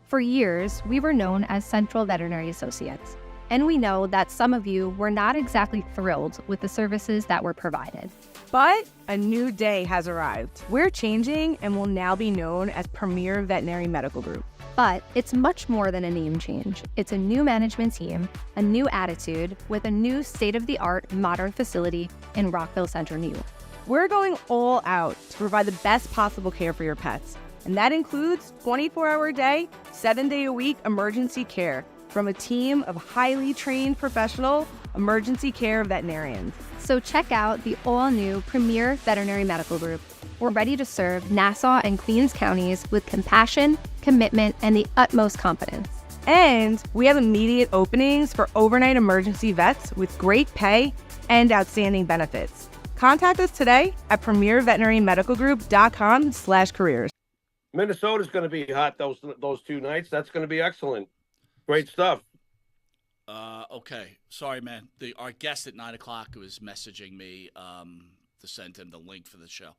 For years, we were known as Central Veterinary Associates, and we know that some of you were not exactly thrilled with the services that were provided. But a new day has arrived. We're changing and will now be known as Premier Veterinary Medical Group. But it's much more than a name change. It's a new management team, a new attitude, with a new state-of-the-art modern facility in Rockville Center, New York. We're going all out to provide the best possible care for your pets. And that includes 24-hour-a-day, 7-day-a-week emergency care from a team of highly trained professional emergency care veterinarians. So check out the all-new Premier Veterinary Medical Group. We're ready to serve Nassau and Queens counties with compassion, commitment, and the utmost confidence. And we have immediate openings for overnight emergency vets with great pay and outstanding benefits. Contact us today at premierveterinarymedicalgroup.com/careers. Minnesota's going to be hot those 2 nights. That's going to be excellent. Great stuff. Okay. Sorry, man. Our guest at 9 o'clock was messaging me to send him the link for the show.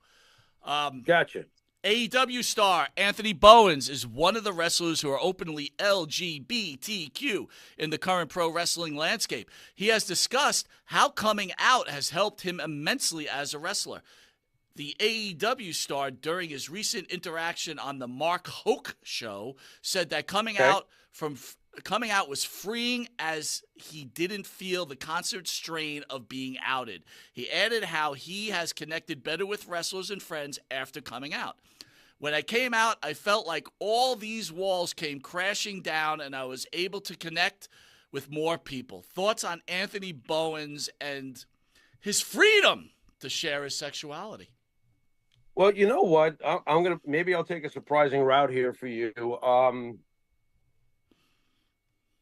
Gotcha. AEW star Anthony Bowens is one of the wrestlers who are openly LGBTQ in the current pro wrestling landscape. He has discussed how coming out has helped him immensely as a wrestler. The AEW star, during his recent interaction on the Mark Hoke show, said that coming out was freeing, as he didn't feel the constant strain of being outed. He added how he has connected better with wrestlers and friends after coming out. When I came out, I felt like all these walls came crashing down and I was able to connect with more people. Thoughts on Anthony Bowens and his freedom to share his sexuality? Well, you know what? Maybe I'll take a surprising route here for you.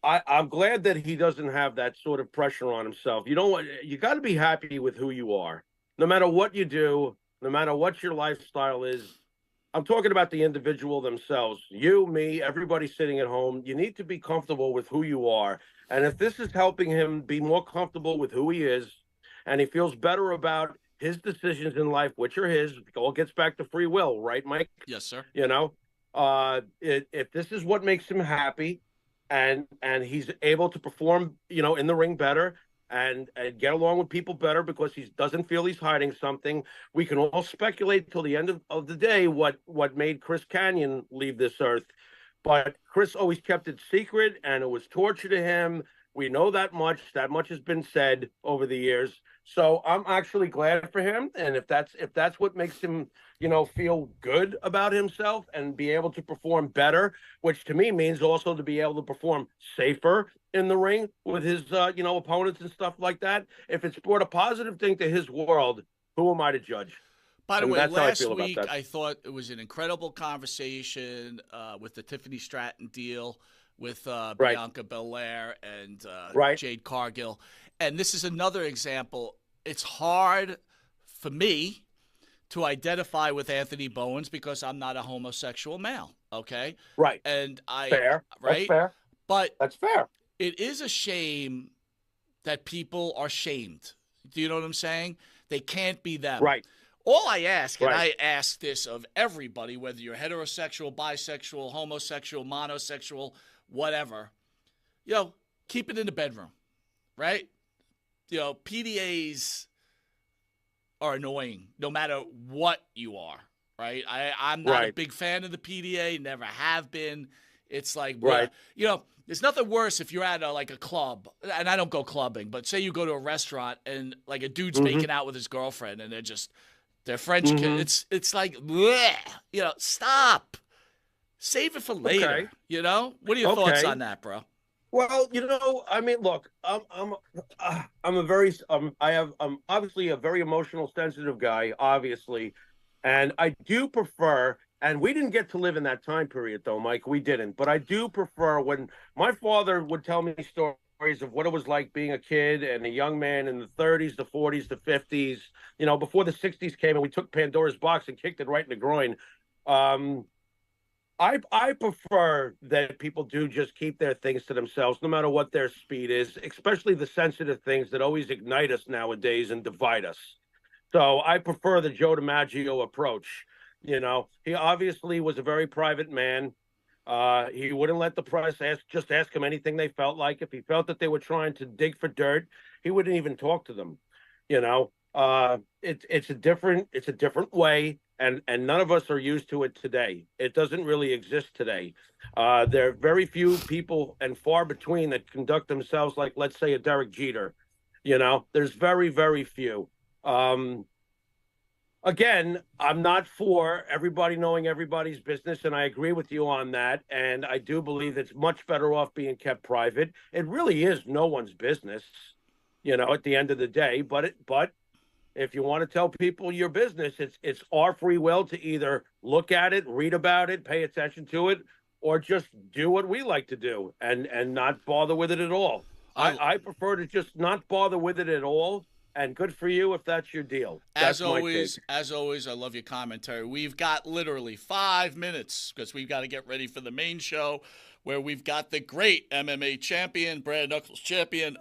I'm glad that he doesn't have that sort of pressure on himself. You got to be happy with who you are, no matter what you do, no matter what your lifestyle is. I'm talking about the individual themselves. You, me, everybody sitting at home. You need to be comfortable with who you are. And if this is helping him be more comfortable with who he is, and he feels better about his decisions in life, which are his, it all gets back to free will, right, Mike? Yes, sir. If this is what makes him happy, and he's able to perform, in the ring better and get along with people better because he doesn't feel he's hiding something. We can all speculate till the end of the day what made Chris Kanyon leave this earth. But Chris always kept it secret, and it was torture to him. We know that much. That much has been said over the years. So I'm actually glad for him. And if that's what makes him, feel good about himself and be able to perform better, which to me means also to be able to perform safer in the ring with his, opponents and stuff like that. If it's brought a positive thing to his world, who am I to judge? By the way, last week I thought it was an incredible conversation with the Tiffany Stratton deal with Bianca Belair and Jade Cargill. And this is another example. It's hard for me to identify with Anthony Bowens because I'm not a homosexual male, okay? Right. And fair. Right? That's fair. But that's fair. It is a shame that people are shamed. Do you know what I'm saying? They can't be them. Right. All I ask, and I ask this of everybody, whether you're heterosexual, bisexual, homosexual, monosexual, whatever, keep it in the bedroom, right? PDAs are annoying no matter what you are, right? I'm not a big fan of the PDA, never have been. It's like, there's nothing worse if you're at a club, and I don't go clubbing, but say you go to a restaurant and like a dude's making out with his girlfriend and they're French kids. It's like, bleh, stop. Save it for later. Okay. What are your thoughts on that, bro? Well, look, I'm obviously a very emotional, sensitive guy, obviously, and I do prefer. And we didn't get to live in that time period, though, Mike. We didn't. But I do prefer when my father would tell me stories of what it was like being a kid and a young man in the 30s, the 40s, the 50s, before the 60s came and we took Pandora's box and kicked it right in the groin. I prefer that people do just keep their things to themselves, no matter what their speed is, especially the sensitive things that always ignite us nowadays and divide us. So I prefer the Joe DiMaggio approach. He obviously was a very private man. He wouldn't let the press ask him anything they felt like. If he felt that they were trying to dig for dirt, he wouldn't even talk to them. You know, it's a different way, and none of us are used to it today. It doesn't really exist today. There are very few people and far between that conduct themselves like, let's say, a Derek Jeter. You know, there's very, very few. Again, I'm not for everybody knowing everybody's business, and I agree with you on that. And I do believe it's much better off being kept private. It really is no one's business, you know, at the end of the day. But if you want to tell people your business, it's our free will to either look at it, read about it, pay attention to it, or just do what we like to do and not bother with it at all. I prefer to just not bother with it at all. And good for you if that's your deal. As always, I love your commentary. We've got literally 5 minutes because we've got to get ready for the main show where we've got the great MMA champion, Brad Knuckles champion,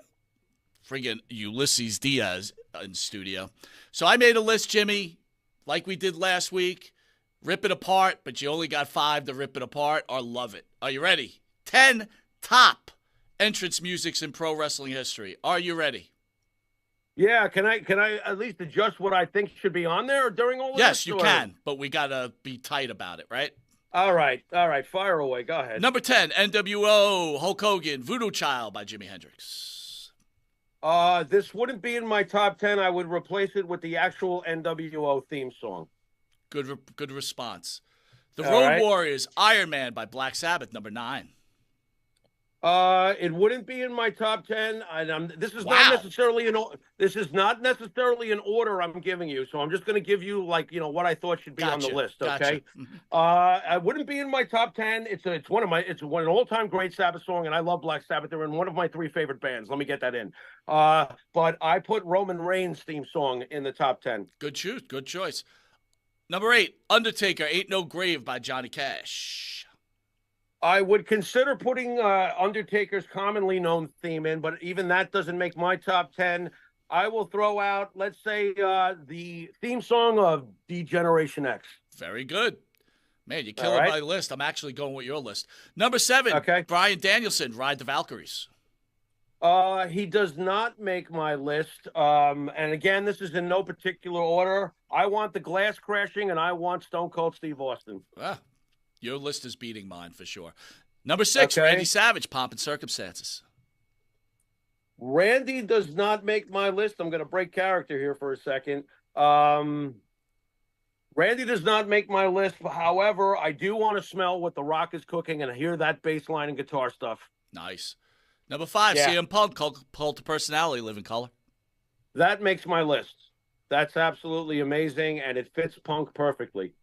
friggin' Ulysses Diaz in studio. So I made a list, Jimmy, like we did last week. Rip it apart, but you only got 5 to rip it apart or love it. Are you ready? 10 top entrance musics in pro wrestling history. Are you ready? Yeah, can I at least adjust what I think should be on there during all of this? Yes, you can, but we got to be tight about it, right? All right, fire away. Go ahead. Number 10, NWO, Hulk Hogan, Voodoo Child by Jimi Hendrix. This wouldn't be in my top 10. I would replace it with the actual NWO theme song. Good response. The Road Warriors, Iron Man by Black Sabbath, number 9. It wouldn't be in my top 10. This is not necessarily not necessarily an order I'm giving you. So I'm just going to give you what I thought should be on the list. Okay. I wouldn't be in my top 10. It's an all-time great Sabbath song, and I love Black Sabbath. They're in one of my 3 favorite bands. Let me get that in. But I put Roman Reigns' theme song in the top 10. Good choice. Number 8, Undertaker, Ain't No Grave by Johnny Cash. I would consider putting Undertaker's commonly known theme in, but even that doesn't make my top 10. I will throw out, let's say, the theme song of D-Generation X. Very good. Man, you're killing my list. I'm actually going with your list. Number 7, Bryan Danielson, Ride the Valkyries. He does not make my list. And again, this is in no particular order. I want the Glass Crashing, and I want Stone Cold Steve Austin. Your list is beating mine for sure. Number 6, Randy Savage, Pomp and Circumstances. Randy does not make my list. I'm going to break character here for a second. Randy does not make my list. However, I do want to smell what The Rock is cooking and hear that bass line and guitar stuff. Nice. Number 5, CM Punk, Cult of Personality, Living Color. That makes my list. That's absolutely amazing, and it fits Punk perfectly.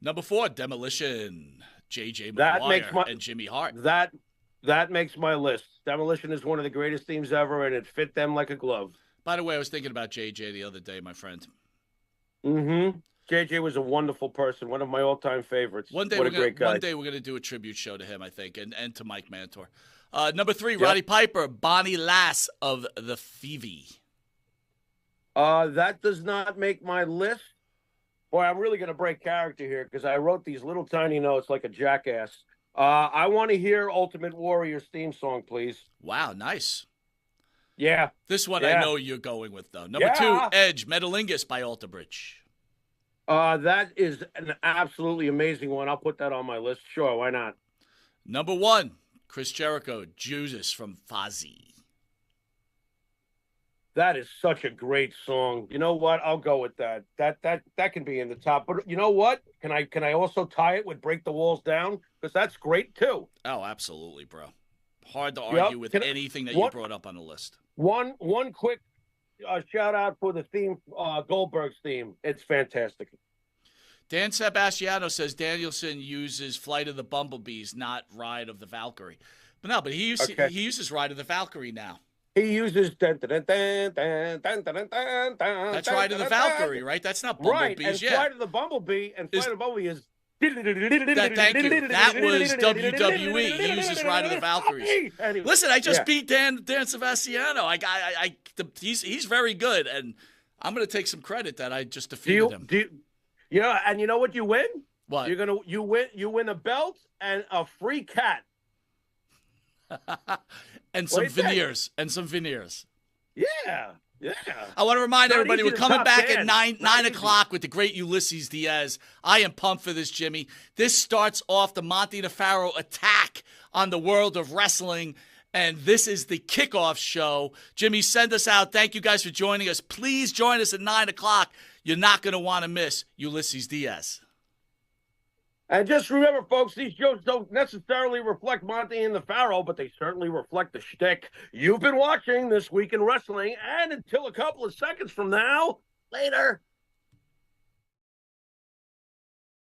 Number 4, Demolition, J.J. McGuire and Jimmy Hart. That makes my list. Demolition is one of the greatest themes ever, and it fit them like a glove. By the way, I was thinking about J.J. the other day, my friend. Mm-hmm. J.J. was a wonderful person, one of my all-time favorites. What a great guy. One day we're going to do a tribute show to him, I think, and to Mike Mantor. Number 3, Roddy Piper, Bonnie Lass of the Phoebe. That does not make my list. Boy, I'm really going to break character here because I wrote these little tiny notes like a jackass. I want to hear Ultimate Warrior's theme song, please. Wow, nice. Yeah. This one I know you're going with, though. Number 2, Edge, Metalingus by Alter Bridge. That is an absolutely amazing one. I'll put that on my list. Sure, why not? Number 1, Chris Jericho, Judas from Fozzy. That is such a great song. You know what? I'll go with that. That can be in the top. But you know what? Can I also tie it with Break the Walls Down? Because that's great too. Oh, absolutely, bro. Hard to argue with anything that you brought up on the list. One quick shout out for the theme, Goldberg's theme. It's fantastic. Dan Sebastiano says Danielson uses Flight of the Bumblebees, not Ride of the Valkyrie. But he uses Ride of the Valkyrie now. He uses that's Ride of the Valkyrie, right? That's not Bumblebees. Right, and Flight of the Bumblebee Flight of the Bumblebee is. Thank you. That was WWE. He uses Ride of the Valkyries. Anyway, listen, I just beat Dan Sebastiano. He's very good, and I'm going to take some credit that I just defeated him. And you know what you win? What? You win a belt and a free cat. And some veneers. And some veneers. Yeah. Yeah. I want to remind Not everybody easy we're to coming top back Dan. at 9 Not o'clock with the great Ulysses Diaz. I am pumped for this, Jimmy. This starts off the Monty DeFaro attack on the world of wrestling, and this is the kickoff show. Jimmy, send us out. Thank you guys for joining us. Please join us at 9 o'clock. You're not going to want to miss Ulysses Diaz. And just remember, folks, these shows don't necessarily reflect Monty and the Pharaoh, but they certainly reflect the shtick you've been watching This Week in Wrestling. And until a couple of seconds from now, later.